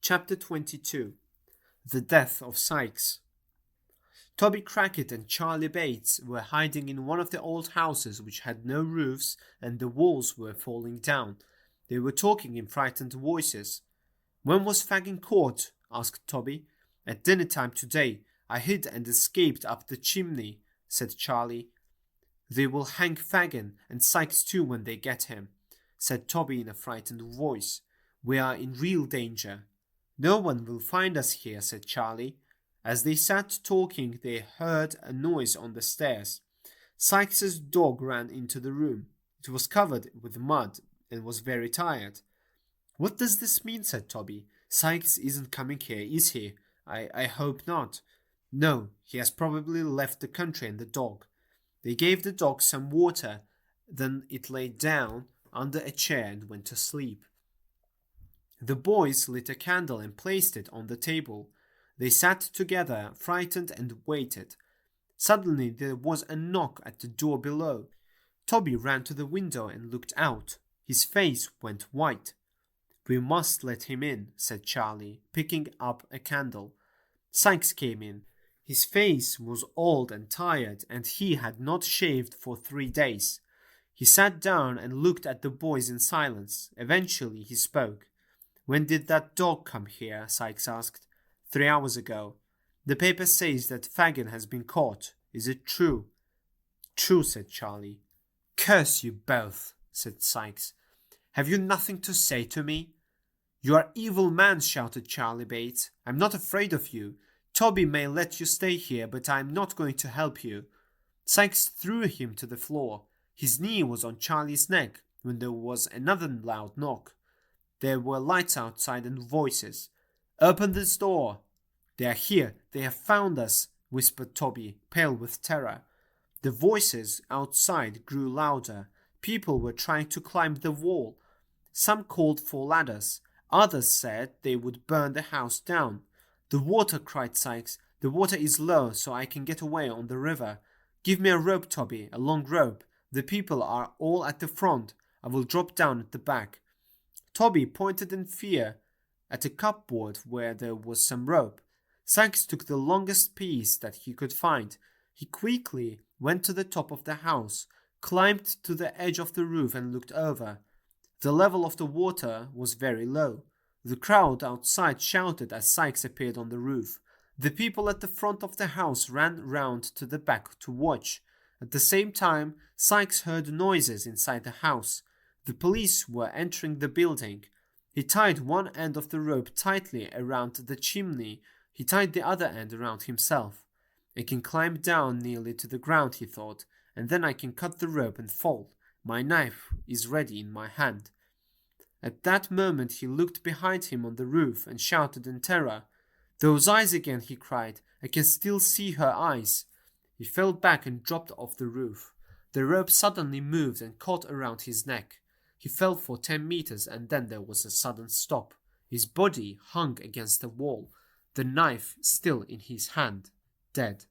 Chapter 22. The Death of Sikes. Toby Crackit and Charlie Bates were hiding in one of the old houses which had no roofs and the walls were falling down. They were talking in frightened voices. "When was Fagin caught?" asked Toby. "At dinner time today. I hid and escaped up the chimney," said Charlie. "They will hang Fagin and Sikes too when they get him," said Toby in a frightened voice. "We are in real danger." "No one will find us here," said Charlie. As they sat talking, they heard a noise on the stairs. Sikes's dog ran into the room. It was covered with mud and was very tired. "What does this mean?" said Toby. "Sikes isn't coming here, is he? I hope not." "No, he has probably left the country and the dog." They gave the dog some water, then it lay down under a chair and went to sleep. The boys lit a candle and placed it on the table. They sat together, frightened, and waited. Suddenly there was a knock at the door below. Toby ran to the window and looked out. His face went white. "We must let him in," said Charlie, picking up a candle. Sikes came in. His face was old and tired, and he had not shaved for 3 days. He sat down and looked at the boys in silence. Eventually he spoke. "When did that dog come here?" Sikes asked. 3 hours ago. "The paper says that Fagin has been caught. Is it true?" "True," said Charlie. "Curse you both," said Sikes. "Have you nothing to say to me?" "You are evil men," shouted Charlie Bates. "I'm not afraid of you. Toby may let you stay here, but I'm not going to help you." Sikes threw him to the floor. His knee was on Charlie's neck when there was another loud knock. There were lights outside and voices. "Open this door." "They are here. They have found us," whispered Toby, pale with terror. The voices outside grew louder. People were trying to climb the wall. Some called for ladders. Others said they would burn the house down. "The water," cried Sikes. "The water is low, so I can get away on the river. Give me a rope, Toby, a long rope. The people are all at the front. I will drop down at the back." Toby pointed in fear at a cupboard where there was some rope. Sikes took the longest piece that he could find. He quickly went to the top of the house, climbed to the edge of the roof and looked over. The level of the water was very low. The crowd outside shouted as Sikes appeared on the roof. The people at the front of the house ran round to the back to watch. At the same time, Sikes heard noises inside the house. The police were entering the building. He tied one end of the rope tightly around the chimney. He tied the other end around himself. "I can climb down nearly to the ground," he thought, "and then I can cut the rope and fall. My knife is ready in my hand." At that moment he looked behind him on the roof and shouted in terror. "Those eyes again," he cried. "I can still see her eyes." He fell back and dropped off the roof. The rope suddenly moved and caught around his neck. He fell for 10 meters and then there was a sudden stop. His body hung against the wall, the knife still in his hand, dead.